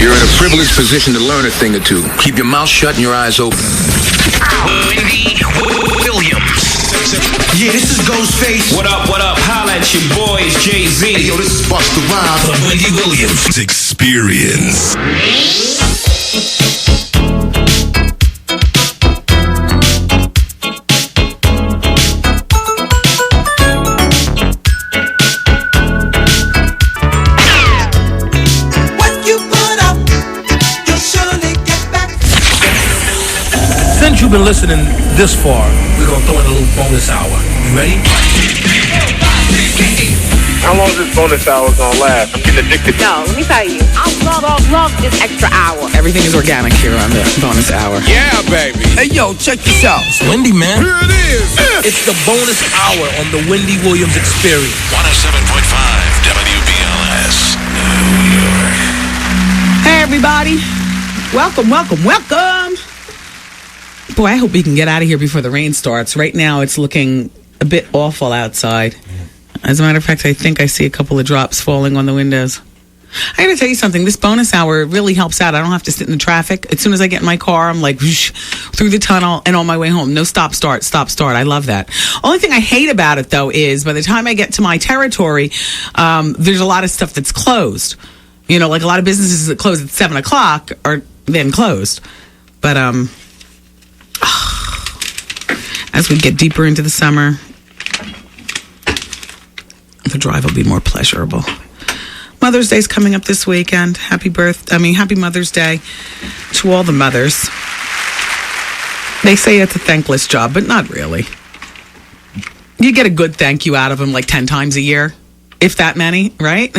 You're in a privileged position to learn a thing or two. Keep your mouth shut and your eyes open. Wendy Williams. Yeah, this is Ghostface. What up, what up? Holla at your boys, Jay-Z. Hey, yo, this is Busta Rhymes. The Wendy Williams Experience. Since you've been listening this far, we're going to throw in a little bonus hour. You ready? How long is this bonus hour going to last? I'm getting addicted. No, let me tell you. I love this extra hour. Everything is organic here on the bonus hour. Yeah, baby. Hey, yo, check this out. It's Wendy, man. Here it is. It's the bonus hour on the Wendy Williams Experience. 107.5 WBLS, New York. Hey, everybody. Welcome. Boy, I hope we can get out of here before the rain starts. Right now, it's looking a bit awful outside. As a matter of fact, I think I see a couple of drops falling on the windows. I gotta tell you something. This bonus hour really helps out. I don't have to sit in the traffic. As soon as I get in my car, I'm like, whoosh, through the tunnel and on my way home. No stop, start. I love that. Only thing I hate about it, though, is by the time I get to my territory, there's a lot of stuff that's closed. You know, like a lot of businesses that close at 7 o'clock are then closed. But, as we get deeper into the summer, the drive will be more pleasurable. Mother's Day's coming up this weekend. Happy Mother's Day to all the mothers. They say it's a thankless job, but not really. You get a good thank you out of them like 10 times a year, if that many, right?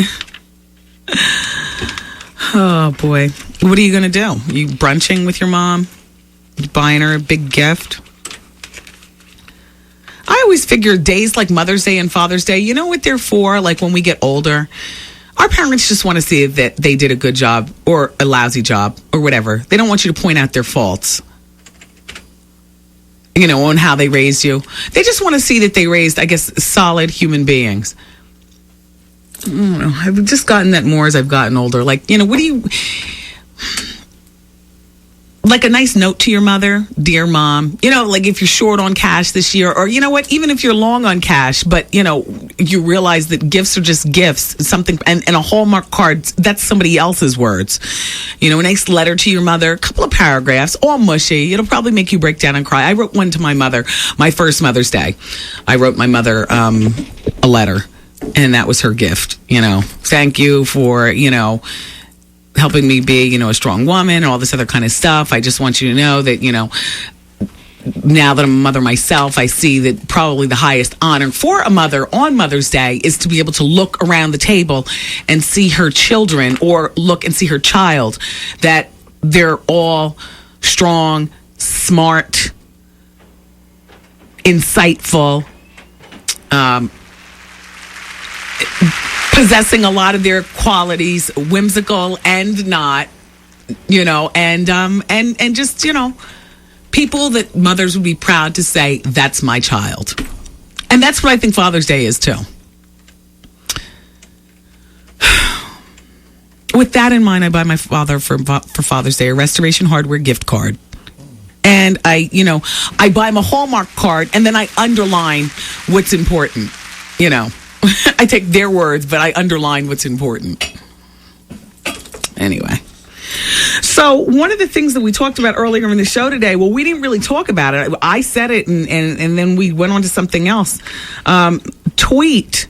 Oh, boy. What are you going to do? You brunching with your mom? You buying her a big gift? I always figure days like Mother's Day and Father's Day, you know what they're for? Like when we get older, our parents just want to see that they did a good job or a lousy job or whatever. They don't want you to point out their faults, you know, on how they raised you. They just want to see that they raised, I guess, solid human beings. I don't know. I've just gotten that more as I've gotten older. Like, you know, what do you... Like a nice note to your mother, dear mom, you know, like if you're short on cash this year, or you know what, even if you're long on cash, but you know, you realize that gifts are just gifts, something, and a Hallmark card, that's somebody else's words. You know, a nice letter to your mother, a couple of paragraphs, all mushy. It'll probably make you break down and cry. I wrote one to my mother, my first Mother's Day. I wrote my mother a letter, and that was her gift, you know. Thank you for, you know, helping me be, you know, a strong woman and all this other kind of stuff. I just want you to know that, you know, now that I'm a mother myself, I see that probably the highest honor for a mother on Mother's Day is to be able to look around the table and see her children, or look and see her child, that they're all strong, smart, insightful, possessing a lot of their qualities, whimsical and not, you know, and just, you know, people that mothers would be proud to say, that's my child. And that's what I think Father's Day is too. With that in mind, I buy my father for Father's Day a Restoration Hardware gift card. And I buy him a Hallmark card, and then I underline what's important, you know. I take their words, but I underline what's important. Anyway. So one of the things that we talked about earlier in the show today, well, we didn't really talk about it. I said it, and then we went on to something else. Tweet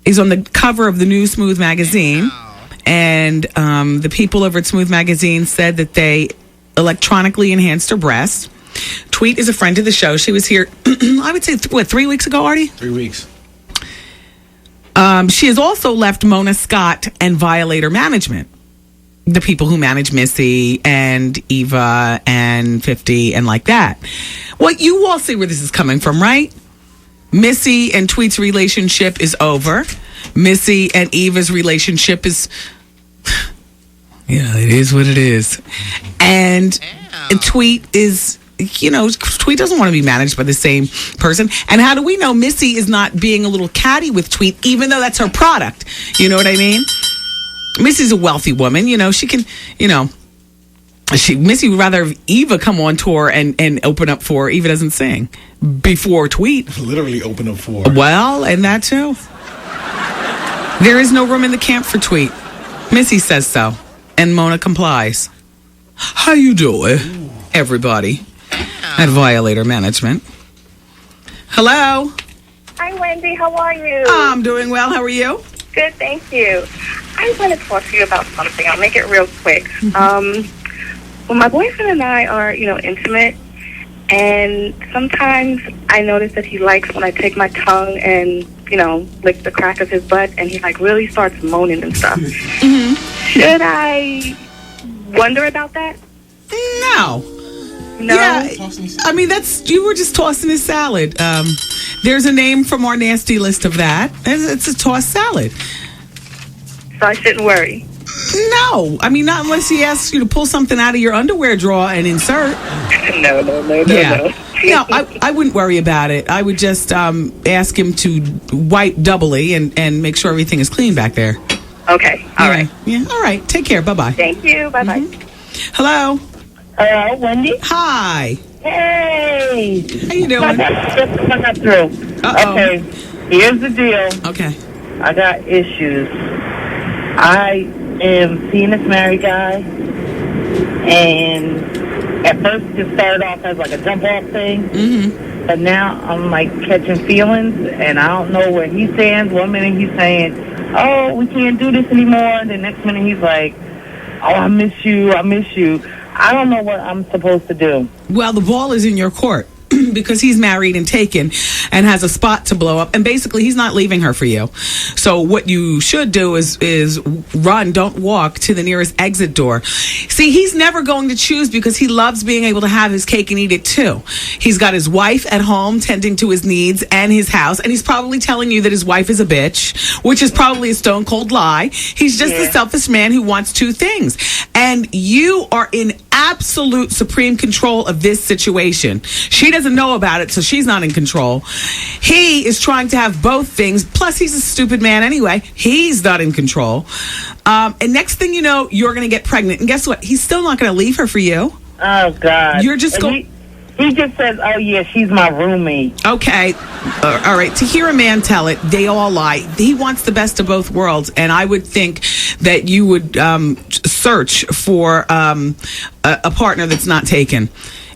is on the cover of the new Smooth magazine. And the people over at Smooth magazine said that they electronically enhanced her breasts. Tweet is a friend of the show. She was here, I would say, 3 weeks ago, Artie? 3 weeks. She has also left Mona Scott and Violator Management, the people who manage Missy and Eva and 50 and like that. Well, you all see where this is coming from, right? Missy and Tweet's relationship is over. Missy and Eva's relationship is... Yeah, it is what it is. And Tweet is... You know, Tweet doesn't want to be managed by the same person. And how do we know Missy is not being a little catty with Tweet, even though that's her product? You know what I mean? Missy's a wealthy woman. She can, Missy would rather have Eva come on tour and open up for her. Eva doesn't sing before Tweet. Literally open up for her. Well, and that too. There is no room in the camp for Tweet. Missy says so, and Mona complies. How you doing, everybody? At Violator Management. Hello. Hi, Wendy. How are you? I'm doing well. How are you? Good, thank you. I want to talk to you about something. I'll make it real quick. Well, my boyfriend and I are, intimate, and sometimes I notice that he likes when I take my tongue and, lick the crack of his butt, and he, really starts moaning and stuff. Should I wonder about that? No. No? Yeah, I mean, you were just tossing his salad. There's a name from our nasty list of that. It's a tossed salad. So I shouldn't worry? No. I mean, not unless he asks you to pull something out of your underwear drawer and insert. No. No, I wouldn't worry about it. I would just ask him to wipe doubly and make sure everything is clean back there. Okay. All right. Yeah. All right. Take care. Bye-bye. Thank you. Bye-bye. Hello. Hello, Wendy. Hi. Hey. How you doing? Just got through. Uh-oh. Okay. Here's the deal. Okay. I got issues. I am seeing this married guy, and at first it started off as like a jump-off thing, but now I'm catching feelings, and I don't know where he stands. One minute he's saying, oh, we can't do this anymore, and the next minute he's like, oh, I miss you. I don't know what I'm supposed to do. Well, the ball is in your court because he's married and taken and has a spot to blow up, and basically he's not leaving her for you. So what you should do is run, don't walk, to the nearest exit door. See, he's never going to choose because he loves being able to have his cake and eat it too. He's got his wife at home tending to his needs and his house, and he's probably telling you that his wife is a bitch, which is probably a stone cold lie. He's just a selfish man who wants two things, and you are in absolute supreme control of this situation. She doesn't know about it, so she's not in control. He is trying to have both things, plus he's a stupid man anyway. He's not in control. And next thing you know, you're going to get pregnant. And guess what? He's still not going to leave her for you. Oh, God. You're just going... He just says, oh, yeah, she's my roommate. Okay. All right. To hear a man tell it, they all lie. He wants the best of both worlds. And I would think that you would search for a partner that's not taken.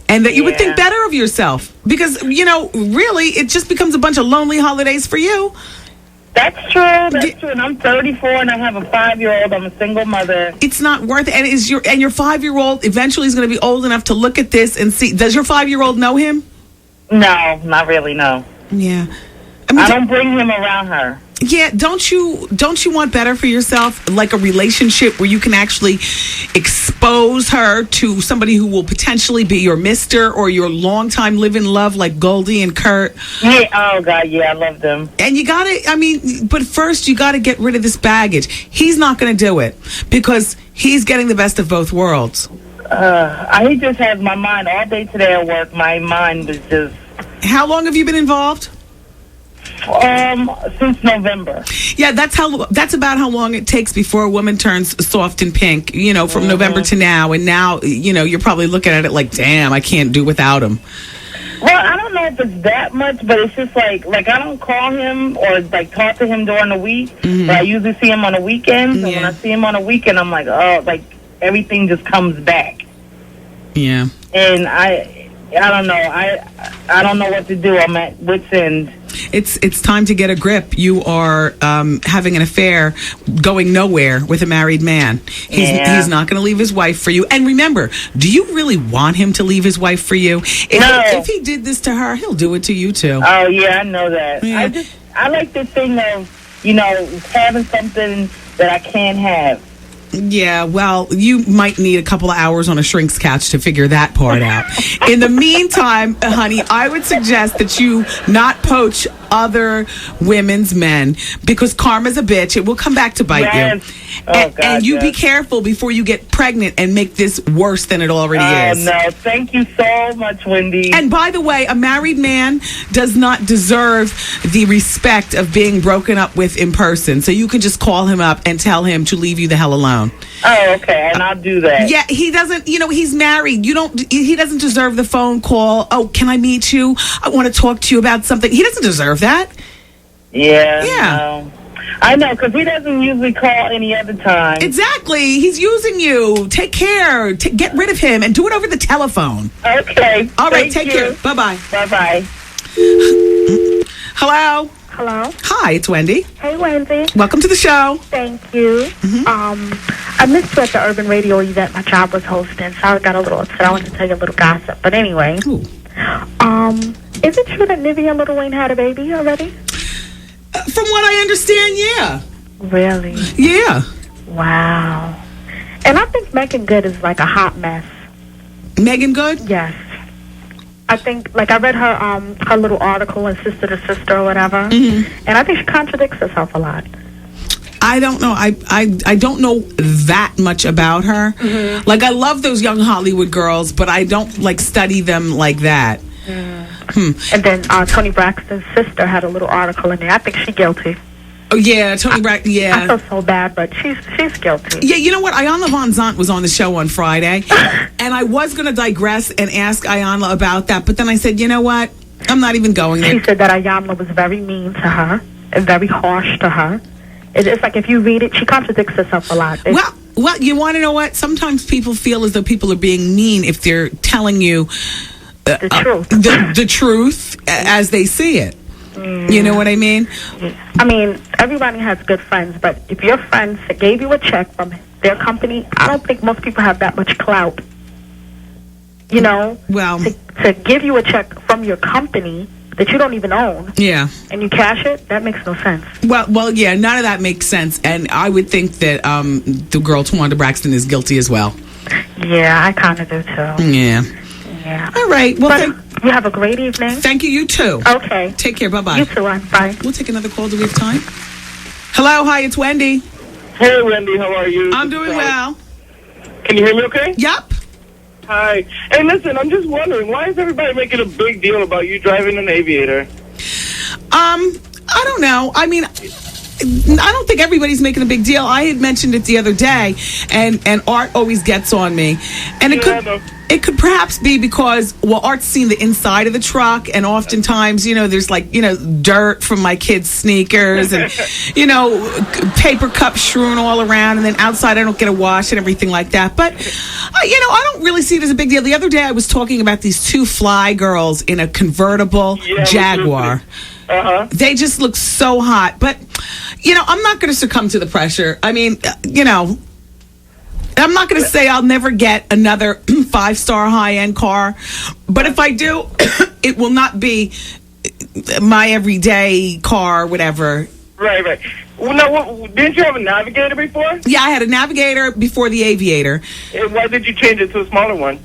And that you would think better of yourself. Because, really, it just becomes a bunch of lonely holidays for you. That's true. And I'm 34 and I have a 5-year-old. I'm a single mother. It's not worth it. And your 5-year-old eventually is going to be old enough to look at this and see. Does your 5-year-old know him? No, not really, no. Yeah. I don't bring him around her. Yeah, don't you want better for yourself? Like a relationship where you can actually expose her to somebody who will potentially be your mister or your longtime live-in love like Goldie and Kurt. Yeah, oh God, yeah, I love them. And you gotta, but first you gotta get rid of this baggage. He's not gonna do it because he's getting the best of both worlds. I just had my mind all day today at work. My mind was just... How long have you been involved? Since November. Yeah, that's about how long it takes before a woman turns soft and pink, from November to now. And now, you're probably looking at it like, damn, I can't do without him. Well, I don't know if it's that much, but it's just like I don't call him or talk to him during the week, but I usually see him on the weekends. And when I see him on the weekend, I'm like, oh, everything just comes back. Yeah. And I don't know. I don't know what to do. I'm at wit's end. It's time to get a grip. You are having an affair going nowhere with a married man. He's not going to leave his wife for you. And remember, do you really want him to leave his wife for you? If he did this to her, he'll do it to you too. Oh, yeah, I know that. Yeah. I like the thing of, having something that I can't have. Yeah, well, you might need a couple of hours on a shrink's couch to figure that part out. In the meantime, honey, I would suggest that you not poach other women's men because karma's a bitch. It will come back to bite Yes. you. Oh, And, God, and you be yes. careful before you get pregnant and make this worse than it already is. No, thank you so much, Wendy. And by the way, a married man does not deserve the respect of being broken up with in person. So you can just call him up and tell him to leave you the hell alone. Oh, okay, and I'll do that. Yeah, he doesn't, he's married. He doesn't deserve the phone call. Oh, can I meet you? I want to talk to you about something. He doesn't deserve that. Yeah. Yeah. No. I know, because he doesn't usually call any other time. Exactly. He's using you. Take care. Get rid of him and do it over the telephone. Okay. All right, Thank take you. care. Bye-bye. Bye-bye. Hello. Hello. Hi, it's Wendy. Hey, Wendy. Welcome to the show. Thank you. I missed you at the Urban Radio event my job was hosting, so I got a little upset. I wanted to tell you a little gossip. But anyway, Ooh. is it true that Nivea and Lil Wayne had a baby already? From what I understand, yeah. Really? Yeah. Wow. And I think Megan Good is like a hot mess. Megan Good? Yes. I think, like, I read her little article in Sister to Sister or whatever, and I think she contradicts herself a lot. I don't know. I don't know that much about her. Like, I love those young Hollywood girls, but I don't, like, study them like that. And then Tony Braxton's sister had a little article in there. I think she's guilty. Oh, yeah, Tony Braxton, I yeah. feel so bad, but she's guilty. Yeah, you know what? Ayanna Von Zant was on the show on Friday, and I was going to digress and ask Ayanna about that, but then I said, you know what? I'm not even going there. She said that Ayanna was very mean to her and very harsh to her. It's like if you read it, she contradicts herself a lot. Well, you want to know what? Sometimes people feel as though people are being mean if they're telling you the truth. The truth as they see it. You know what I mean? I mean, everybody has good friends, but if your friends gave you a check from their company, I don't think most people have that much clout. You know? Well, to give you a check from your company that you don't even own, yeah, and you cash it, that makes no sense. Well, yeah, none of that makes sense, and I would think that the girl Tawanda Braxton is guilty as well. Yeah, I kind of do too. Yeah. Yeah. All right. Well, you have a great evening. Thank you. You too. Okay. Take care. Bye-bye. You too. Bye. We'll take another call. Do we have time? Hello. Hi, it's Wendy. Hey, Wendy, how are you? I'm doing well. Can you hear me okay? Yep. Hi. Hey, listen, I'm just wondering, why is everybody making a big deal about you driving an Aviator? I don't know. I mean, I don't think everybody's making a big deal. I had mentioned it the other day, and Art always gets on me. And it could perhaps be because, well, Art's seen the inside of the truck, and oftentimes, there's dirt from my kids' sneakers and, paper cups strewn all around, and then outside I don't get a wash and everything like that. But, I don't really see it as a big deal. The other day I was talking about these two fly girls in a convertible Jaguar. They just look so hot. But, I'm not going to succumb to the pressure. I mean, I'm not going to say I'll never get another 5-star high-end car. But if I do, it will not be my everyday car, whatever. Right. Well, no, didn't you have a Navigator before? Yeah, I had a Navigator before the Aviator. And why did you change it to a smaller one?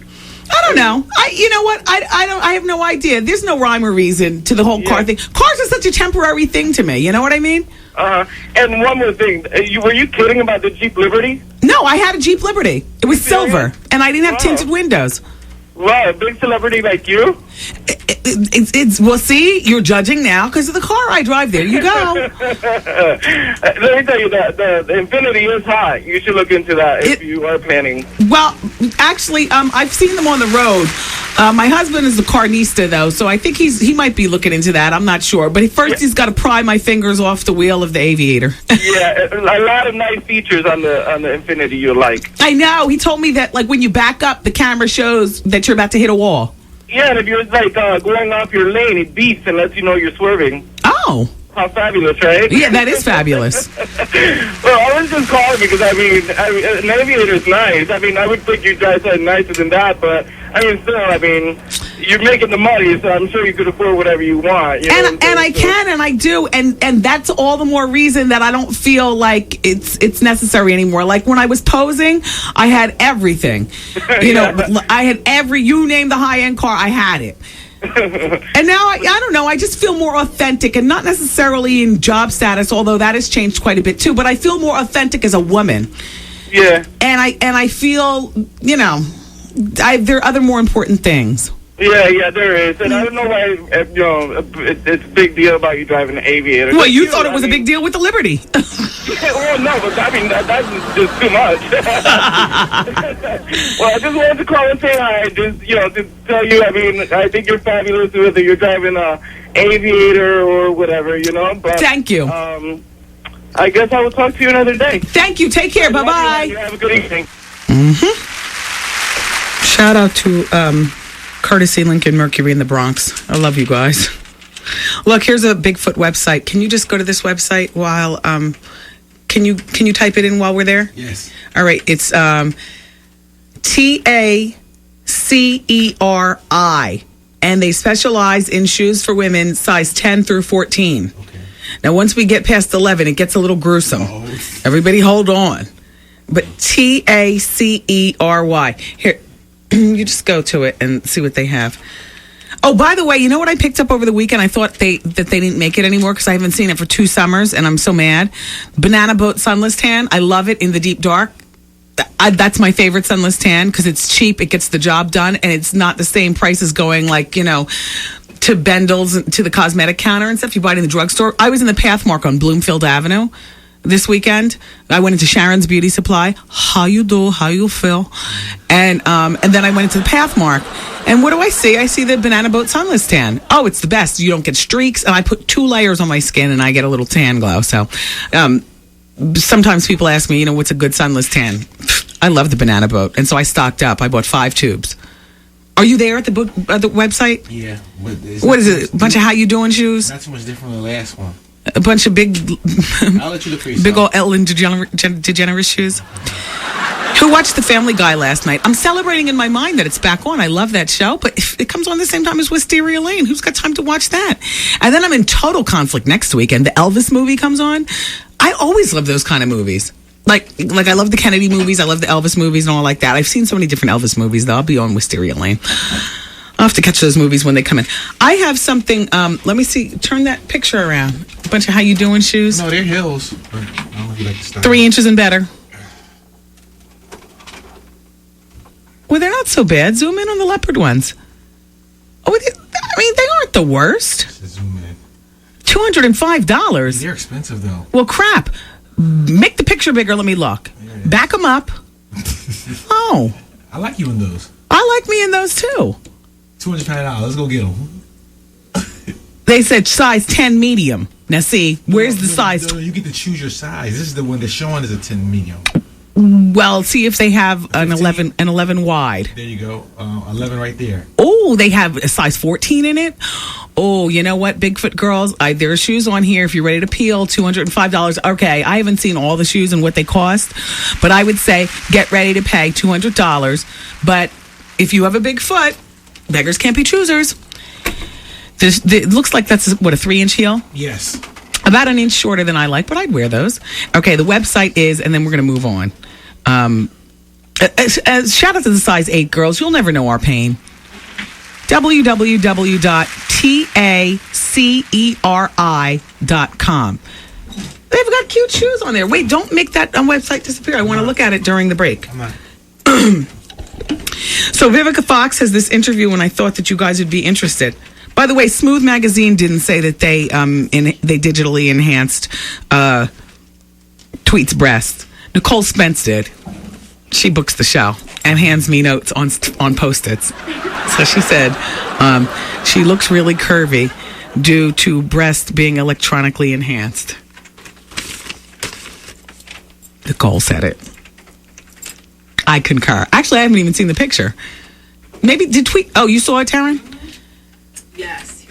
I don't know. You know what? I have no idea. There's no rhyme or reason to the whole car thing. Cars are such a temporary thing to me. You know what I mean? And one more thing. Were you kidding about the Jeep Liberty? No, I had a Jeep Liberty. It was silver, and I didn't have tinted windows. Wow, a big celebrity like you? Well, see, you're judging now because of the car I drive. There you go. Let me tell you that the Infinity is hot. You should look into that if you are planning. Well, actually, I've seen them on the road. My husband is a carnista, though, so I think he might be looking into that. I'm not sure. But first, he's got to pry my fingers off the wheel of the Aviator. Yeah, a lot of nice features on the Infinity you'll like. I know. He told me that, like, when you back up, the camera shows that you're about to hit a wall. Yeah, and if you're, going off your lane, it beeps and lets you know you're swerving. Oh. How fabulous, right? Yeah, that is fabulous. Well, I was just calling because, an Aviator is nice. I would think you'd drive something nicer than that, but, you're making the money, so I'm sure you could afford whatever you want. And I can, and I do, and that's all the more reason that I don't feel like it's necessary anymore. Like when I was posing, I had everything. I had you name the high-end car, I had it. And now, I don't know, I just feel more authentic, and not necessarily in job status, although that has changed quite a bit too, but I feel more authentic as a woman. Yeah. And I feel, there are other more important things. Yeah, there is. And I don't know why, it's a big deal about you driving an Aviator. Well, you thought it was a big deal with the Liberty. Well, no, but I mean, that's just too much. Well, I just wanted to call and say hi. Just tell you, I mean, I think you're fabulous whether you're driving a Aviator or whatever, But, thank you. I guess I will talk to you another day. Thank you. Take care. Bye-bye. You have a good evening. Shout out to Courtesy Lincoln Mercury in the Bronx. I love you guys. Look, here's a Bigfoot website. Can you just go to this website while can you type it in while we're there? Yes. All right. It's TACERI, and they specialize in shoes for women size 10 through 14. Okay. Now, once we get past 11, it gets a little gruesome. Oh. Everybody hold on. But TACERY. Here, you just go to it and see what they have. Oh, by the way, you know what I picked up over the weekend? I thought they didn't make it anymore because I haven't seen it for 2 summers, and I'm so mad. Banana Boat Sunless Tan. I love it in the deep dark. That's my favorite sunless tan because it's cheap, it gets the job done, and it's not the same price as going to Bendel's, to the cosmetic counter and stuff. You buy it in the drugstore. I was in the Pathmark on Bloomfield Avenue this weekend. I went into Sharon's Beauty Supply. How you do? How you feel? And then I went into the Pathmark. And what do I see? I see the Banana Boat Sunless Tan. Oh, it's the best. You don't get streaks. And I put 2 layers on my skin and I get a little tan glow. So sometimes people ask me, what's a good sunless tan? I love the Banana Boat. And so I stocked up. I bought 5 tubes. Are you there at the website? Yeah. What is it? A bunch of how you doing shoes? Not too much different than the last one. A bunch of big, I'll let you look for yourself. big old Ellen DeGeneres shoes. Who watched The Family Guy last night? I'm celebrating in my mind that it's back on. I love that show, but if it comes on the same time as Wisteria Lane, who's got time to watch that? And then I'm in total conflict next weekend. The Elvis movie comes on. I always love those kind of movies. Like I love the Kennedy movies. I love the Elvis movies and all like that. I've seen so many different Elvis movies, though. I'll be on Wisteria Lane. I'll have to catch those movies when they come in. I have something. Let me see. Turn that picture around. A bunch of how you doing shoes. No, they're heels. I don't know if you like the style. 3 inches and better. Well, they're not so bad. Zoom in on the leopard ones. Oh, they aren't the worst. Zoom in. $205. They're expensive though. Well, crap. Make the picture bigger. Let me look. Yeah. Back them up. Oh. I like you in those. I like me in those too. $200. Let's go get them. They said size 10 medium. Now see, where's the size? No, you get to choose your size. This is the one they're showing is a 10 medium. Well, see if they have an 11 wide. There you go. 11 right there. Oh, they have a size 14 in it. Oh, you know what, Bigfoot girls? There are shoes on here. If you're ready to peel, $205. Okay, I haven't seen all the shoes and what they cost, but I would say get ready to pay $200. But if you have a big foot, beggars can't be choosers. It looks like that's, what, a 3-inch heel? Yes. About an inch shorter than I like, but I'd wear those. Okay, the website is, and then we're going to move on. Shout out to the size 8 girls. You'll never know our pain. www.taceri.com. They've got cute shoes on there. Wait, don't make that website disappear. I want to look at it during the break. Come on. So Vivica Fox has this interview, and I thought that you guys would be interested. By the way, Smooth Magazine didn't say that they digitally enhanced Tweet's breasts. Nicole Spence did. She books the show and hands me notes on Post-its. So she said she looks really curvy due to breast being electronically enhanced. Nicole said it. I concur. Actually, I haven't even seen the picture. Maybe did Tweet? Oh, you saw it, Taryn? Yes.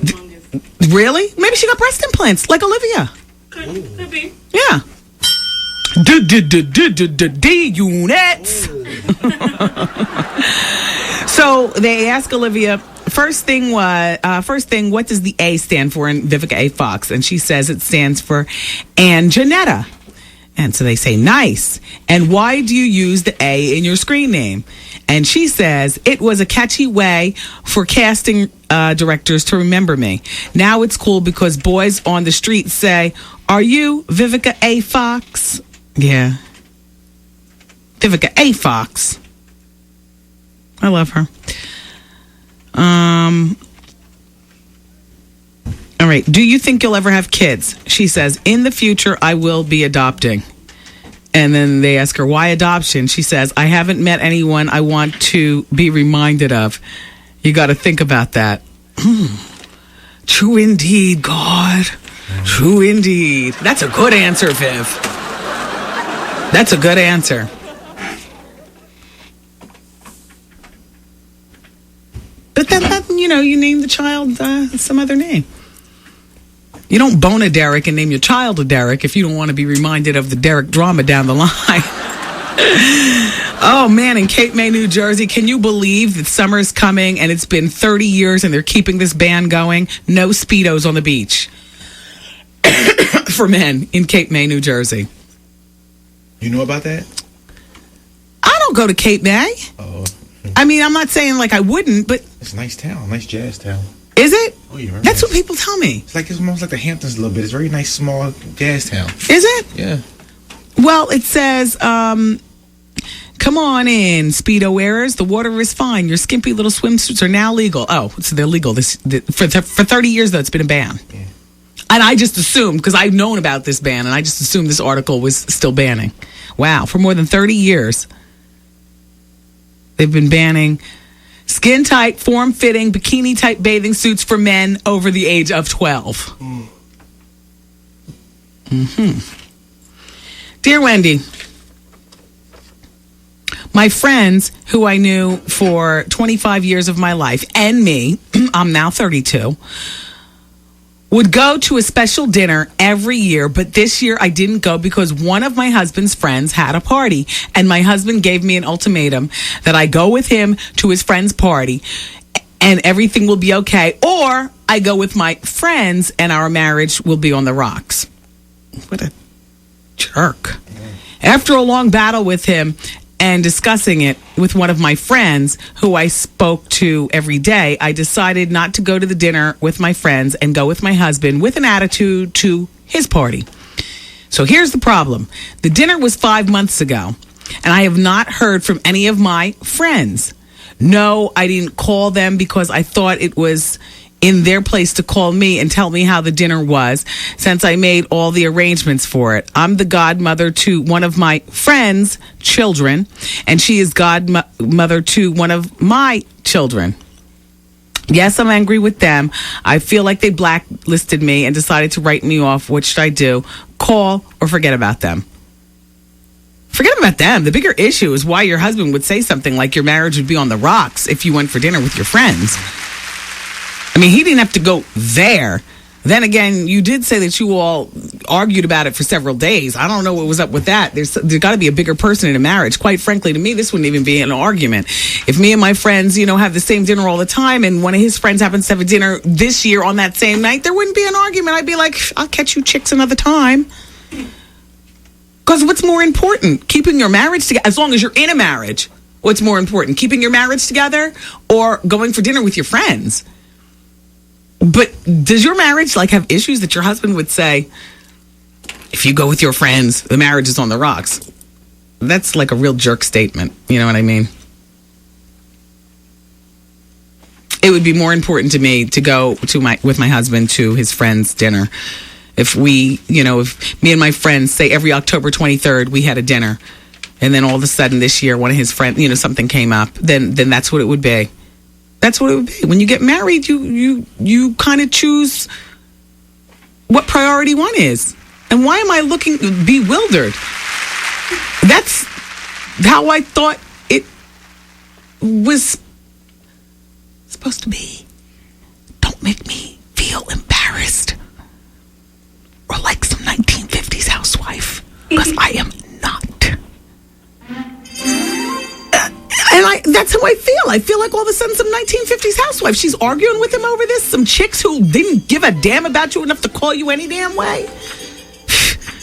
Really? Maybe she got breast implants like Olivia. Could be. Yeah. D units. So they asked Olivia. First thing, what does the A stand for in Vivica A. Fox? And she says it stands for Anjanetta. And so they say, nice. And why do you use the A in your screen name? And she says it was a catchy way for casting directors to remember me. Now it's cool because boys on the street say, "Are you Vivica A. Fox?" Yeah. Vivica A. Fox. I love her. All right. Do you think you'll ever have kids? She says, in the future, I will be adopting. And then they ask her, why adoption? She says, I haven't met anyone I want to be reminded of. You got to think about that. True indeed, God. True indeed. That's a good answer, Viv. That's a good answer. But then, you name the child some other name. You don't bone a Derek and name your child a Derek if you don't want to be reminded of the Derek drama down the line. Oh, man, in Cape May, New Jersey, can you believe that summer's coming and it's been 30 years and they're keeping this ban going? No Speedos on the beach for men in Cape May, New Jersey. You know about that? I don't go to Cape May. Oh. I mean, I'm not saying like I wouldn't, but... It's a nice town, nice jazz town. Is it? Oh, yeah. That's what people tell me. It's almost like the Hamptons a little bit. It's a very nice, small jazz town. Is it? Yeah. Well, it says, come on in, Speedo wearers. The water is fine. Your skimpy little swimsuits are now legal. Oh, so they're legal. For 30 years, though, it's been a ban. Yeah. And I just assumed, because I've known about this ban, and I just assumed this article was still banning. Wow. For more than 30 years, they've been banning skin-tight, form-fitting, bikini-type bathing suits for men over the age of 12. Dear Wendy, my friends who I knew for 25 years of my life, and me, I'm now 32, would go to a special dinner every year, but this year I didn't go because one of my husband's friends had a party, and my husband gave me an ultimatum that I go with him to his friend's party and everything will be okay, or I go with my friends and our marriage will be on the rocks. What a jerk. After a long battle with him and discussing it with one of my friends who I spoke to every day, I decided not to go to the dinner with my friends and go with my husband with an attitude to his party. So here's the problem. The dinner was 5 months ago, and I have not heard from any of my friends. No, I didn't call them because I thought it was in their place to call me and tell me how the dinner was, since I made all the arrangements for it. I'm the godmother to one of my friends' children, and she is godmother to one of my children. Yes, I'm angry with them. I feel like they blacklisted me and decided to write me off. What should I do? Call or forget about them? Forget about them. The bigger issue is why your husband would say something like your marriage would be on the rocks if you went for dinner with your friends. I mean, he didn't have to go there. Then again, you did say that you all argued about it for several days. I don't know what was up with that. There's got to be a bigger person in a marriage. Quite frankly, to me, this wouldn't even be an argument. If me and my friends, have the same dinner all the time, and one of his friends happens to have a dinner this year on that same night, there wouldn't be an argument. I'd be like, I'll catch you chicks another time. Because what's more important? Keeping your marriage together, as long as you're in a marriage, what's more important? Keeping your marriage together or going for dinner with your friends? But does your marriage have issues that your husband would say, if you go with your friends, the marriage is on the rocks? That's like a real jerk statement. You know what I mean? It would be more important to me to go with my husband to his friend's dinner. If me and my friends say every October 23rd we had a dinner, and then all of a sudden this year one of his friends, something came up, then that's what it would be. That's what it would be. When you get married, you kind of choose what priority one is. And why am I looking bewildered? That's how I thought it was supposed to be. Don't make me feel embarrassed or like some 1950s housewife, because I am not. And that's how I feel. I feel like all of a sudden some 1950s housewife. She's arguing with him over this. Some chicks who didn't give a damn about you enough to call you any damn way.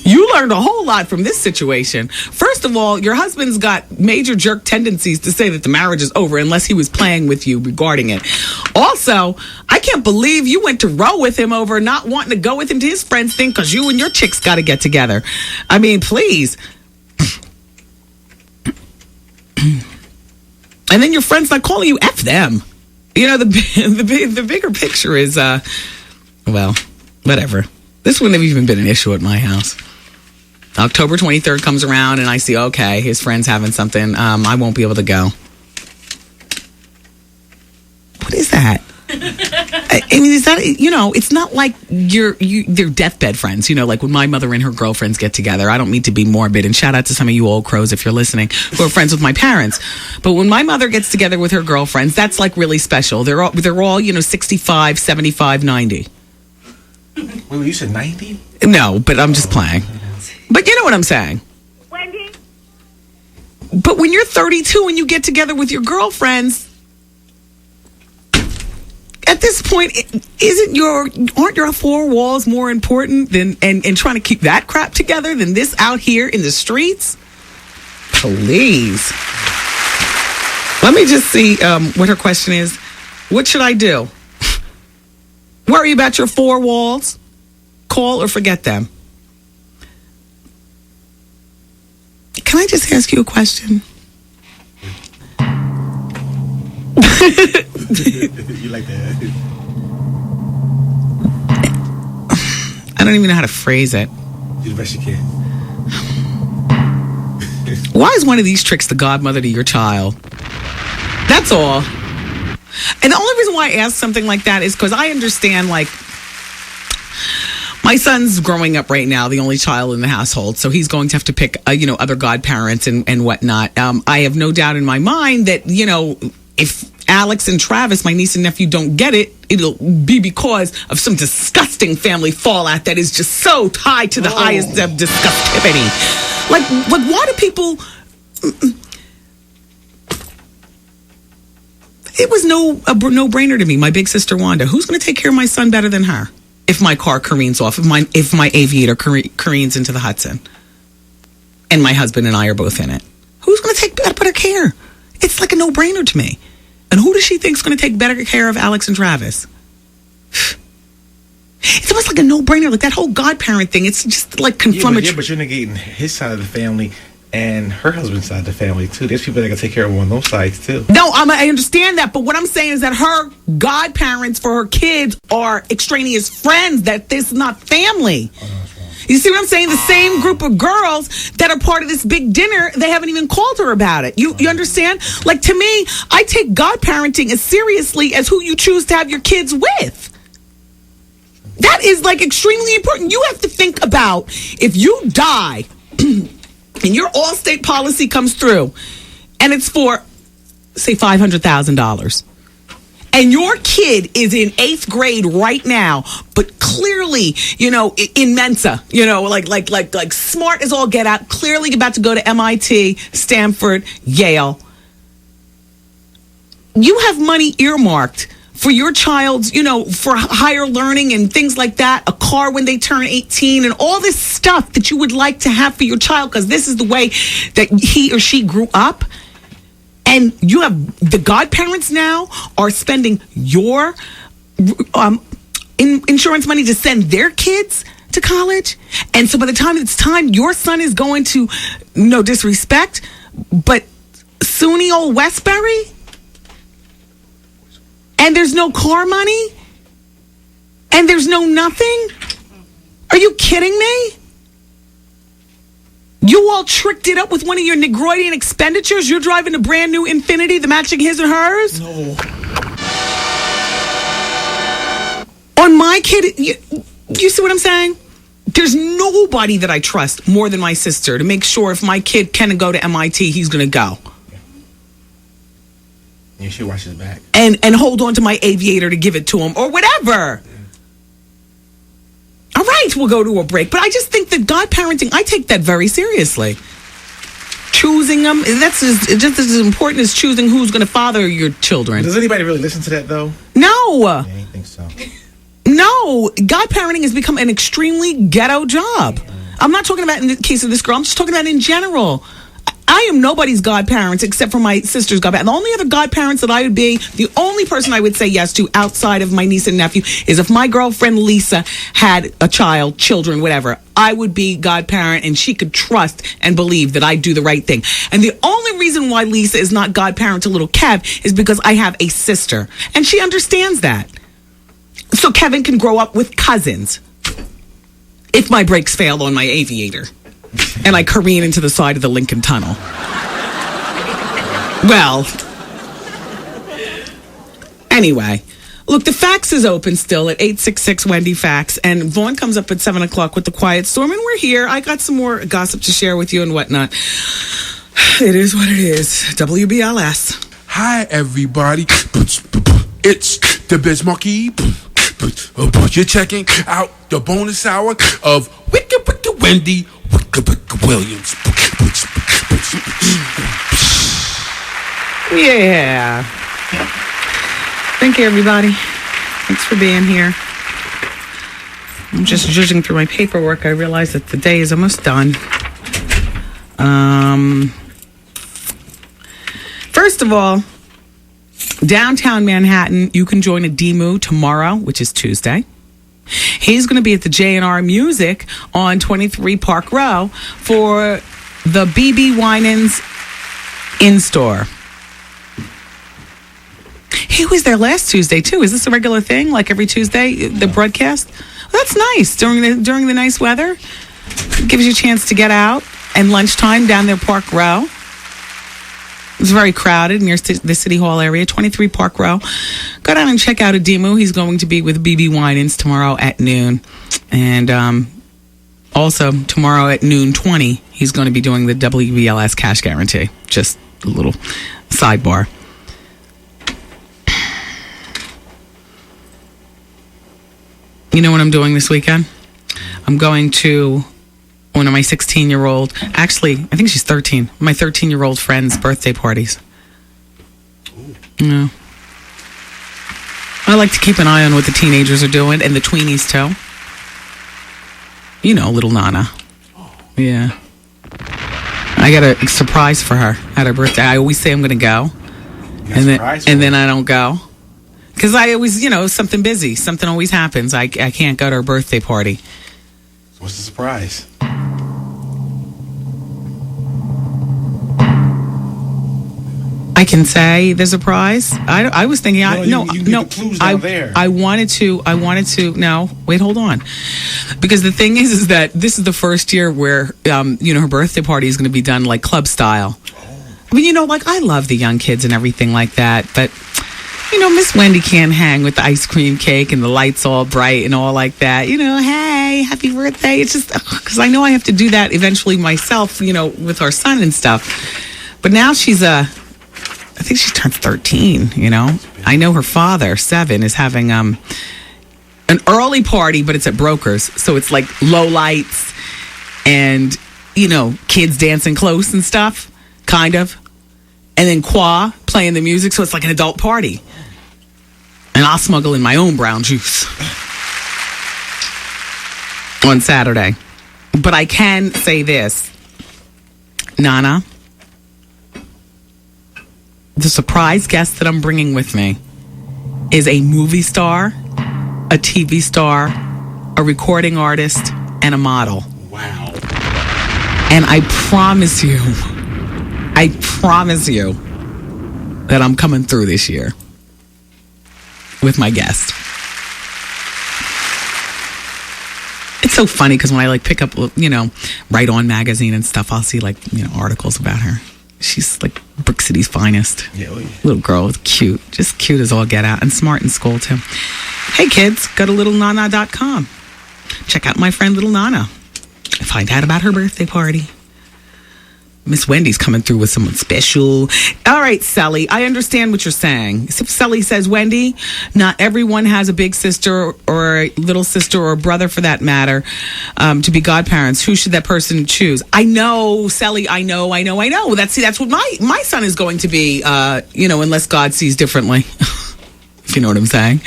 You learned a whole lot from this situation. First of all, your husband's got major jerk tendencies to say that the marriage is over unless he was playing with you regarding it. Also, I can't believe you went to row with him over not wanting to go with him to his friends thing because you and your chicks got to get together. I mean, please. And then your friends not calling you. F them. You know, the bigger picture is, well, whatever. This wouldn't have even been an issue at my house. October 23rd comes around and I see, okay, his friend's having something. I won't be able to go. What is that? I mean, is that, you know, it's not like they're deathbed friends, you know, like when my mother and her girlfriends get together. I don't mean to be morbid, and shout out to some of you old crows if you're listening who are friends with my parents. But when my mother gets together with her girlfriends, that's like really special. They're all, you know, 65, 75, 90. Wait, you said 90? No, but I'm just playing. But you know what I'm saying. Wendy? But when you're 32 and you get together with your girlfriends, at this point, aren't your four walls more important than and trying to keep that crap together than this out here in the streets? Please. Let me just see what her question is. What should I do? Worry about your four walls? Call or forget them? Can I just ask you a question? You like that? I don't even know how to phrase it. Do the best you can. Why is one of these tricks the godmother to your child? That's all. And the only reason why I ask something like that is because I understand, like, my son's growing up right now, the only child in the household, so he's going to have to pick, other godparents and whatnot. I have no doubt in my mind that, you know, if Alex and Travis, my niece and nephew, don't get it, it'll be because of some disgusting family fallout that is just so tied to the highest of disgustivity. Like why do people... It was no-brainer to me. My big sister Wanda, who's going to take care of my son better than her? If my car careens off, if my aviator careens into the Hudson, and my husband and I are both in it, who's going to take better care? It's like a no-brainer to me. And who does she think is going to take better care of Alex and Travis? It's almost like a no-brainer, like that whole godparent thing. It's just like confirmatory. Yeah, but you're negating his side of the family and her husband's side of the family too. There's people that can take care of him on those sides too. No, I understand that, but what I'm saying is that her godparents for her kids are extraneous friends. That this is not family. You see what I'm saying? The same group of girls that are part of this big dinner, they haven't even called her about it. You understand? Like, to me, I take godparenting as seriously as who you choose to have your kids with. That is, like, extremely important. You have to think about if you die and your Allstate policy comes through and it's for, say, $500,000. And your kid is in 8th grade right now, but clearly, you know, in Mensa, you know, like smart as all get out, clearly about to go to MIT, Stanford, Yale. You have money earmarked for your child's, you know, for higher learning and things like that, a car when they turn 18 and all this stuff that you would like to have for your child because this is the way that he or she grew up. And you have the godparents now are spending your insurance money to send their kids to college. And so by the time it's time, your son is going to, no disrespect, but SUNY Old Westbury? And there's no car money? And there's no nothing? Are you kidding me? You all tricked it up with one of your Negroidian expenditures? You're driving a brand new Infiniti, the matching his and hers? No. On my kid, you see what I'm saying? There's nobody that I trust more than my sister to make sure if my kid can go to MIT, he's going to go. You should watch his back. And hold on to my aviator to give it to him or whatever. All right, we'll go to a break. But I just think that godparenting, I take that very seriously. Choosing them, that's just as important as choosing who's going to father your children. Does anybody really listen to that, though? No. Yeah, I didn't think so. No. Godparenting has become an extremely ghetto job. I'm not talking about in the case of this girl. I'm just talking about in general. I am nobody's godparents except for my sister's godparents. The only other godparents that I would be, the only person I would say yes to outside of my niece and nephew is if my girlfriend Lisa had a child, children, whatever. I would be godparent and she could trust and believe that I do the right thing. And the only reason why Lisa is not godparent to little Kev is because I have a sister. And she understands that. So Kevin can grow up with cousins if my brakes fail on my Aviator and I careen into the side of the Lincoln Tunnel. Well, anyway, look, the fax is open still at 866-WENDY-FAX, and Vaughn comes up at 7 o'clock with the Quiet Storm, and we're here. I got some more gossip to share with you and whatnot. It is what it is. WBLS. Hi, everybody. It's the Biz Monkey. You're checking out the bonus hour of Wicked Wendy Williams. Yeah. Thank you, everybody. Thanks for being here. I'm just judging through my paperwork. I realize that the day is almost done. First of all, downtown Manhattan, you can join a Demu tomorrow, which is Tuesday. He's going to be at the J&R Music on 23 Park Row for the BB Winans in-store. He was there last Tuesday, too. Is this a regular thing, like every Tuesday, the broadcast? Well, that's nice. During the nice weather, it gives you a chance to get out. And lunchtime down there, Park Row. It's very crowded near the City Hall area, 23 Park Row. Go down and check out Adimu. He's going to be with BB Winans tomorrow at noon. And also, tomorrow at noon 20, he's going to be doing the WBLS Cash Guarantee. Just a little sidebar. You know what I'm doing this weekend? I'm going to one of my 16-year-old, actually, I think she's 13, my 13-year-old friend's birthday parties. Yeah. I like to keep an eye on what the teenagers are doing, and the tweenies, too. You know, little Nana. Yeah. I got a surprise for her at her birthday. I always say I'm going to go, and then I don't go. Because I always, something busy. Something always happens. I can't go to her birthday party. What's the surprise? I can say the surprise. I was thinking. I wanted to. No, wait, hold on. Because the thing is that this is the first year where her birthday party is going to be done like club style. I mean, I love the young kids and everything like that, but Miss Wendy can't hang with the ice cream cake and the lights all bright and all like that. Hey, happy birthday. It's just because I know I have to do that eventually myself, with our son and stuff. But now I think she turned 13, I know her father, 7, is having an early party, but it's at Brokers. So it's like low lights and, kids dancing close and stuff, kind of. And then Qua playing the music, so it's like an adult party. And I'll smuggle in my own brown juice on Saturday. But I can say this, Nana, the surprise guest that I'm bringing with me is a movie star, a TV star, a recording artist, and a model. Wow. And I promise you that I'm coming through this year with my guest. It's so funny because when I pick up, Right On magazine and stuff, I'll see articles about her. She's like Brick City's finest. Yeah. Little girl, cute. Just cute as all get out. And smart in school, too. Hey, kids, go to littlenana.com. Check out my friend Little Nana. Find out about her birthday party. Miss Wendy's coming through with someone special. All right, Sally, I understand what you're saying. Sally says, Wendy, not everyone has a big sister or a little sister or a brother, for that matter, to be godparents. Who should that person choose? I know, Sally, I know. That's what my son is going to be, unless God sees differently. If you know what I'm saying.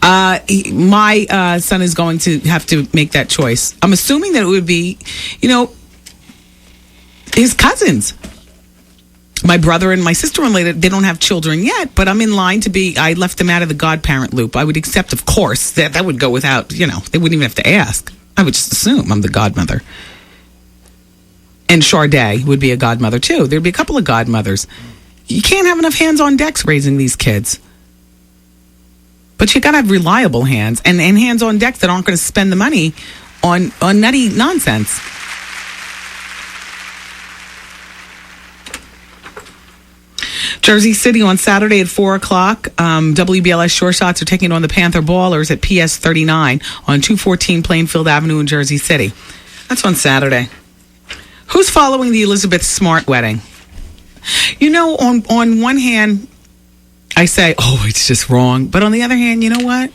My son is going to have to make that choice. I'm assuming that it would be, his cousins. My brother and my sister-in-law, they don't have children yet, but I'm in line to be, I left them out of the godparent loop. I would accept, of course, that would go without, they wouldn't even have to ask. I would just assume I'm the godmother. And Sade would be a godmother, too. There'd be a couple of godmothers. You can't have enough hands on decks raising these kids. But you got to have reliable hands and hands on decks that aren't going to spend the money on nutty nonsense. Jersey City on Saturday at 4 o'clock. WBLS Shore Shots are taking on the Panther Ballers at PS 39 on 214 Plainfield Avenue in Jersey City. That's on Saturday. Who's following the Elizabeth Smart wedding? On one hand, I say, oh, it's just wrong. But on the other hand, you know what?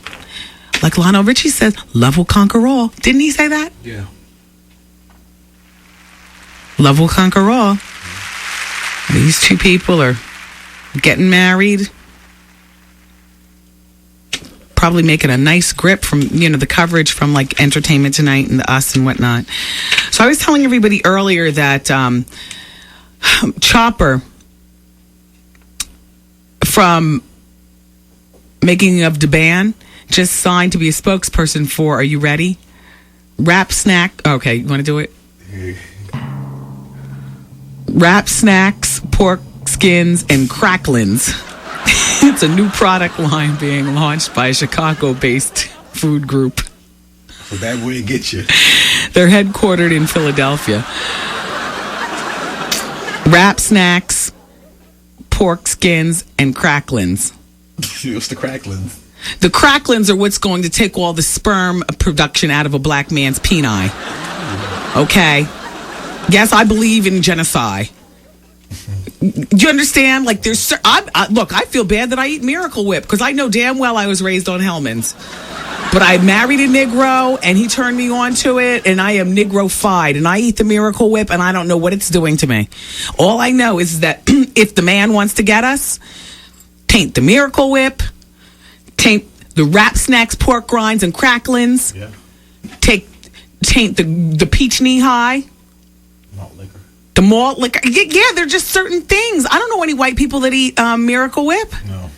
Like Lionel Richie says, love will conquer all. Didn't he say that? Yeah. Love will conquer all. These two people are getting married, probably making a nice grip from the coverage from like Entertainment Tonight and Us and whatnot. So I was telling everybody earlier that Chopper from Making of the Band just signed to be a spokesperson for, are you ready? Rap Snack. Okay, you want to do it? Rap Snacks, Pork Skins, and Cracklins. It's a new product line being launched by a Chicago-based food group. So that way it gets you. They're headquartered in Philadelphia. Rap Snacks, Pork Skins, and Cracklins. What's the Cracklins? The Cracklins are what's going to take all the sperm production out of a black man's peni. Okay? Yes, I believe in genocide. Do you understand? Like, look, I feel bad that I eat Miracle Whip because I know damn well I was raised on Hellman's. But I married a Negro and he turned me on to it, and I am Negro-fied, and I eat the Miracle Whip and I don't know what it's doing to me. All I know is that if the man wants to get us, taint the Miracle Whip, taint the Rap Snacks, Pork Grinds, and Cracklins, yeah. Taint the Peach Knee High. Malt liquor. The malt liquor. Yeah, they're just certain things. I don't know any white people that eat Miracle Whip. No.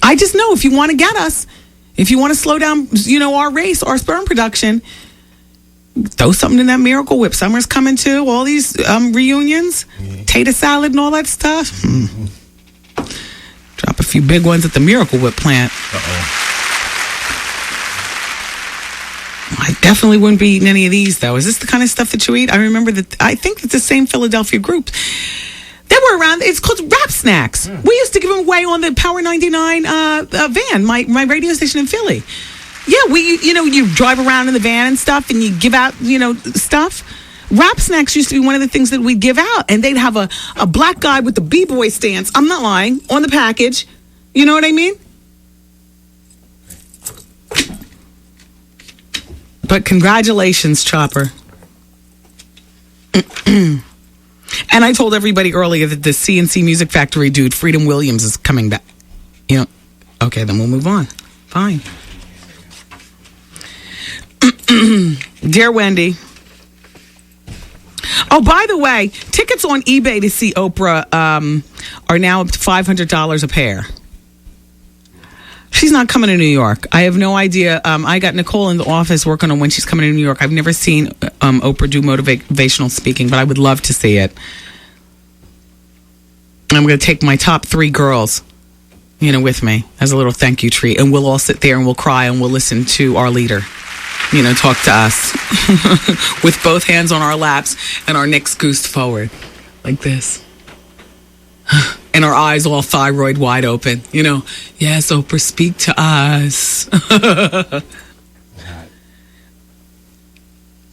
I just know if you want to get us, if you want to slow down, our race, our sperm production, throw something in that Miracle Whip. Summer's coming too. All these reunions, tater salad and all that stuff. Drop a few big ones at the Miracle Whip plant. Uh-oh. I definitely wouldn't be eating any of these, though. Is this the kind of stuff that you eat? I remember that. I think it's the same Philadelphia group. They were around. It's called Rap Snacks. We used to give them away on the Power 99 van, my radio station in Philly. Yeah, you drive around in the van and stuff, and you give out, stuff. Rap Snacks used to be one of the things that we'd give out, and they'd have a black guy with the B-boy stance. I'm not lying, on the package. You know what I mean? But congratulations, Chopper. And I told everybody earlier that the CNC Music Factory dude, Freedom Williams, is coming back. Okay, then we'll move on. Fine. Dear Wendy. Oh, by the way, tickets on eBay to see Oprah are now up to $500 a pair. She's not coming to New York. I have no idea. I got Nicole in the office working on when she's coming to New York. I've never seen Oprah do motivational speaking, but I would love to see it. I'm going to take my top 3 girls, with me as a little thank you treat. And we'll all sit there and we'll cry and we'll listen to our leader, talk to us with both hands on our laps and our necks goosed forward like this. And our eyes all thyroid wide open. Yes, Oprah, speak to us.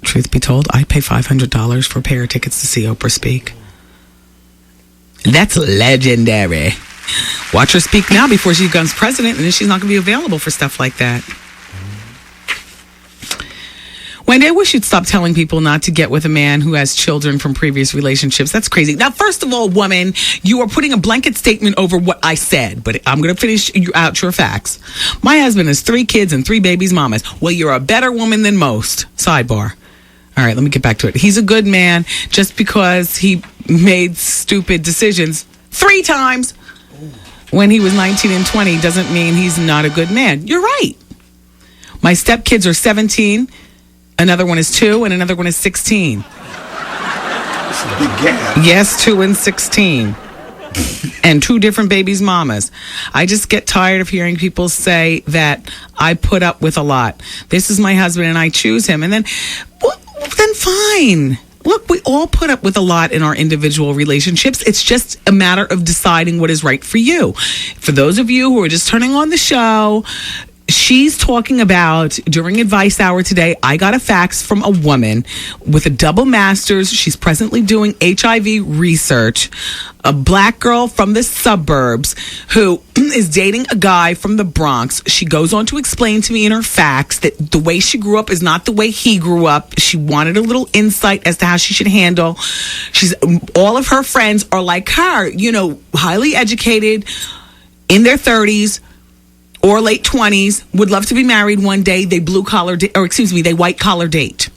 Truth be told, I'd pay $500 for a pair of tickets to see Oprah speak. That's legendary. Watch her speak now before she becomes president, and then she's not going to be available for stuff like that. Wendy, I wish you'd stop telling people not to get with a man who has children from previous relationships. That's crazy. Now, first of all, woman, you are putting a blanket statement over what I said, but I'm going to finish out your facts. My husband has 3 kids and 3 babies' mamas. Well, you're a better woman than most. Sidebar. All right, let me get back to it. He's a good man just because he made stupid decisions 3 times when he was 19 and 20 doesn't mean he's not a good man. You're right. My stepkids are 17, another one is 2, and another one is 16. That's a big gap. Yes, 2 and 16. And 2 different babies' mamas. I just get tired of hearing people say that I put up with a lot. This is my husband and I choose him. And then fine. Look, we all put up with a lot in our individual relationships. It's just a matter of deciding what is right for you. For those of you who are just turning on the show, she's talking about, during Advice Hour today, I got a fax from a woman with a double master's. She's presently doing HIV research. A black girl from the suburbs who is dating a guy from the Bronx. She goes on to explain to me in her fax that the way she grew up is not the way he grew up. She wanted a little insight as to how she should handle. All of her friends are like her, highly educated, in their 30s, or late 20s, would love to be married one day. They they white collar date.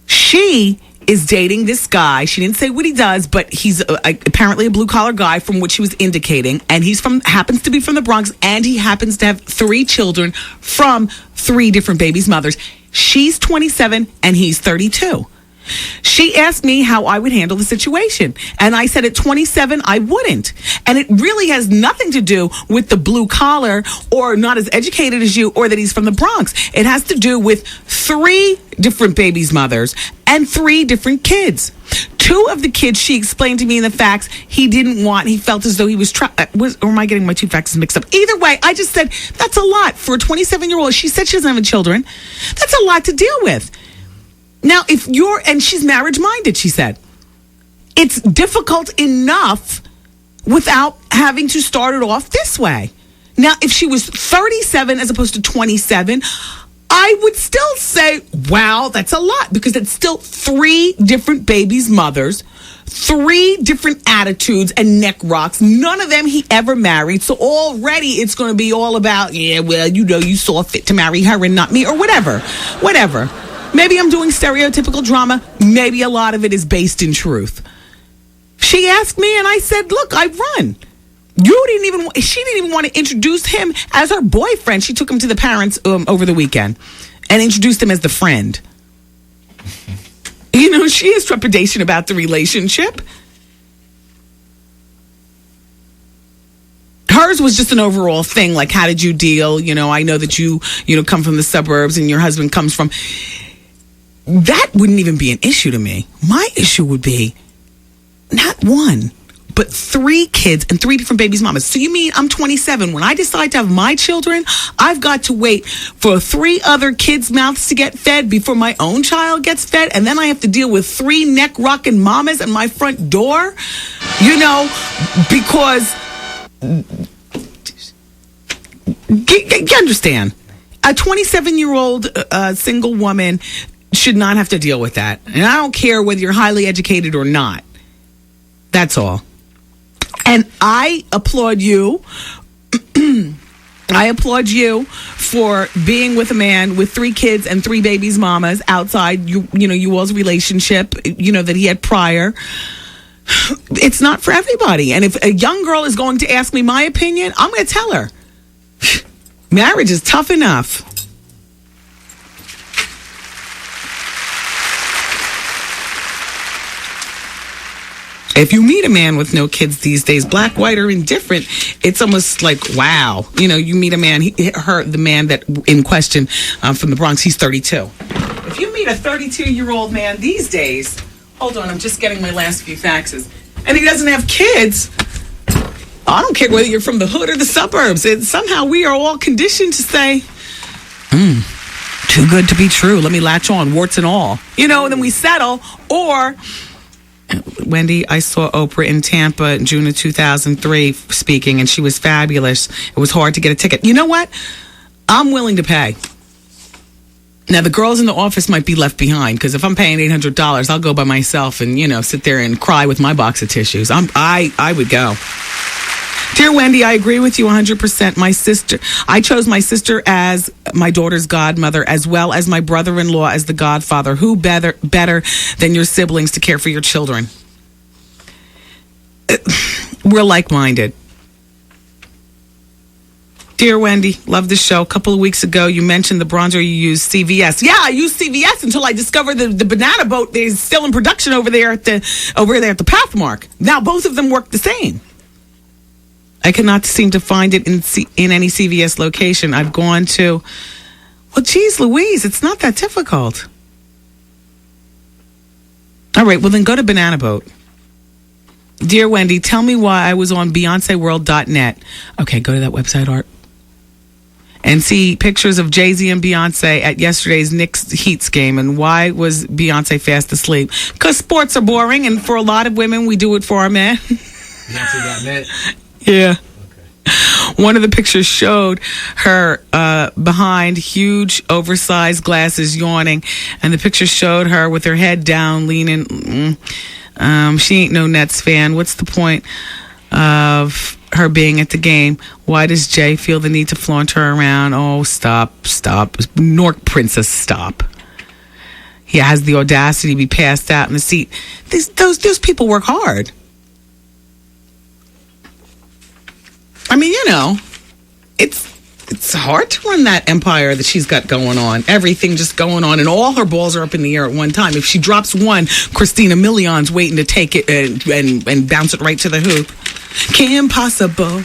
She is dating this guy. She didn't say what he does, but he's apparently a blue collar guy, from which she was indicating. And happens to be from the Bronx, and he happens to have 3 children from 3 different babies' mothers. She's 27 and he's 32. She asked me how I would handle the situation. And I said at 27, I wouldn't. And it really has nothing to do with the blue collar or not as educated as you or that he's from the Bronx. It has to do with 3 different babies' mothers and 3 different kids. 2 of the kids, she explained to me in the facts, he didn't want. He felt as though he was or am I getting my 2 faxes mixed up? Either way, I just said, that's a lot for a 27-year-old. She said she doesn't have any children. That's a lot to deal with. Now, and she's marriage-minded, she said. It's difficult enough without having to start it off this way. Now, if she was 37 as opposed to 27, I would still say, wow, that's a lot, because it's still 3 different babies' mothers, 3 different attitudes and neck rocks. None of them he ever married. So already it's going to be all about, you saw fit to marry her and not me, or whatever. Maybe I'm doing stereotypical drama. Maybe a lot of it is based in truth. She asked me and I said, look, I run. She didn't even want to introduce him as her boyfriend. She took him to the parents over the weekend and introduced him as the friend. She has trepidation about the relationship. Hers was just an overall thing, like, how did you deal? I know that you come from the suburbs and your husband comes from... That wouldn't even be an issue to me. My issue would be not 1, but 3 kids and 3 different babies' mamas. So you mean I'm 27. When I decide to have my children, I've got to wait for 3 other kids' mouths to get fed before my own child gets fed, and then I have to deal with 3 neck-rocking mamas at my front door? Because... You understand? A 27-year-old single woman should not have to deal with that. And I don't care whether you're highly educated or not. That's all. And I applaud you. I applaud you for being with a man with 3 kids and 3 babies' mamas outside you all's relationship, that he had prior. It's not for everybody. And if a young girl is going to ask me my opinion, I'm going to tell her. Marriage is tough enough. If you meet a man with no kids these days, black, white, or indifferent, it's almost like, wow. You meet a man, the man that in question from the Bronx, he's 32. If you meet a 32-year-old man these days, hold on, I'm just getting my last few faxes, and he doesn't have kids, I don't care whether you're from the hood or the suburbs. Somehow we are all conditioned to say, too good to be true. Let me latch on, warts and all. And then we settle. Or, Wendy, I saw Oprah in Tampa in June of 2003 speaking, and she was fabulous. It was hard to get a ticket. You know what? I'm willing to pay. Now, the girls in the office might be left behind, because if I'm paying $800, I'll go by myself and, sit there and cry with my box of tissues. I would go. Dear Wendy, I agree with you 100%. I chose my sister as my daughter's godmother, as well as my brother-in-law as the godfather. Who better than your siblings to care for your children? We're like-minded. Dear Wendy, love the show. A couple of weeks ago, you mentioned the bronzer you use, CVS. Yeah, I used CVS until I discovered the banana boat is still in production over there at the Pathmark. Now both of them work the same. I cannot seem to find it in any CVS location. I've gone to. Well, geez, Louise, it's not that difficult. All right, well then go to Banana Boat. Dear Wendy, tell me why I was on BeyonceWorld.net. Okay, go to that website, Art. And see pictures of Jay-Z and Beyonce at yesterday's Knicks Heats game. And why was Beyonce fast asleep? Because sports are boring, and for a lot of women, we do it for our men. Beyonce.net. Yeah. Okay. One of the pictures showed her behind huge, oversized glasses, yawning. And the picture showed her with her head down, leaning. She ain't no Nets fan. What's the point of her being at the game? Why does Jay feel the need to flaunt her around? Oh, stop. Nork Princess, stop. He has the audacity to be passed out in the seat. Those people work hard. I mean, it's hard to run that empire that she's got going on. Everything just going on, and all her balls are up in the air at one time. If she drops one, Christina Million's waiting to take it and bounce it right to the hoop. Kim Possible.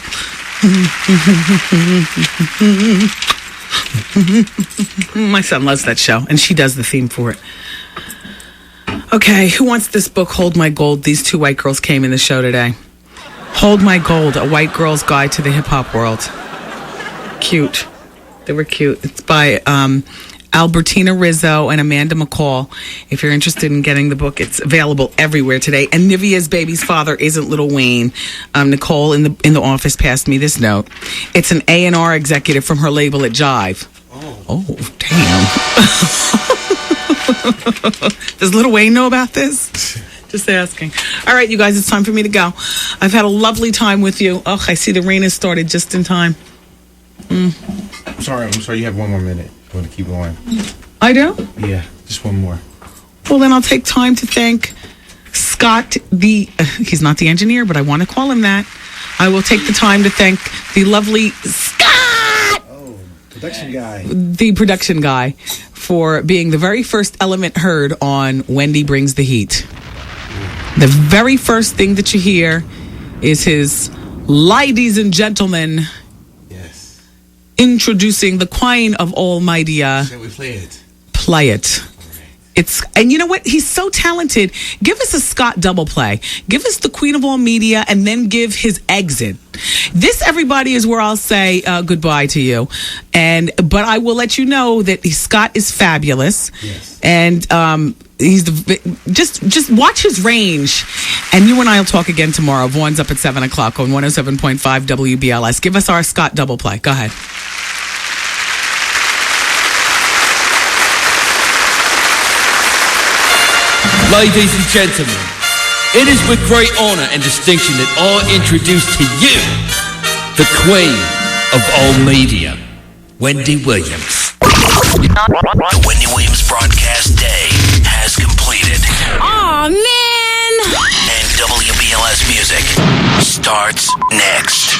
My son loves that show, and she does the theme for it. Okay, who wants this book, Hold My Gold? These two white girls came in the show today. Hold My Gold, a white girl's guide to the hip-hop world. Cute. They were cute. It's by Albertina Rizzo and Amanda McCall. If you're interested in getting the book, it's available everywhere today. And Nivea's baby's father isn't Lil Wayne. Nicole in the office passed me this note. It's an A&R executive from her label at Jive. Oh damn. Does Lil Wayne know about this? Just asking. All right, you guys, it's time for me to go. I've had a lovely time with you. Oh, I see the rain has started just in time. I'm sorry you have one more minute. You want to keep going? I do? Yeah, just one more. Well, then I'll take time to thank Scott, he's not the engineer, but I want to call him that. I will take the time to thank the lovely Scott! Oh, production guy. The production guy for being the very first element heard on Wendy Brings the Heat. The very first thing that you hear is his ladies and gentlemen introducing the queen of Almighty. Shall we play it? Play it. And you know what? He's so talented. Give us a Scott double play. Give us the Queen of All Media, and then give his exit. This, everybody, is where I'll say goodbye to you. But I will let you know that Scott is fabulous. Yes. And he's just watch his range. And you and I will talk again tomorrow. Vaughn's up at 7 o'clock on 107.5 WBLS. Give us our Scott double play. Go ahead. Ladies and gentlemen, it is with great honor and distinction that I introduce to you the Queen of All Media, Wendy Williams. The Wendy Williams broadcast day has completed. Aw, man! And WBLS music starts next.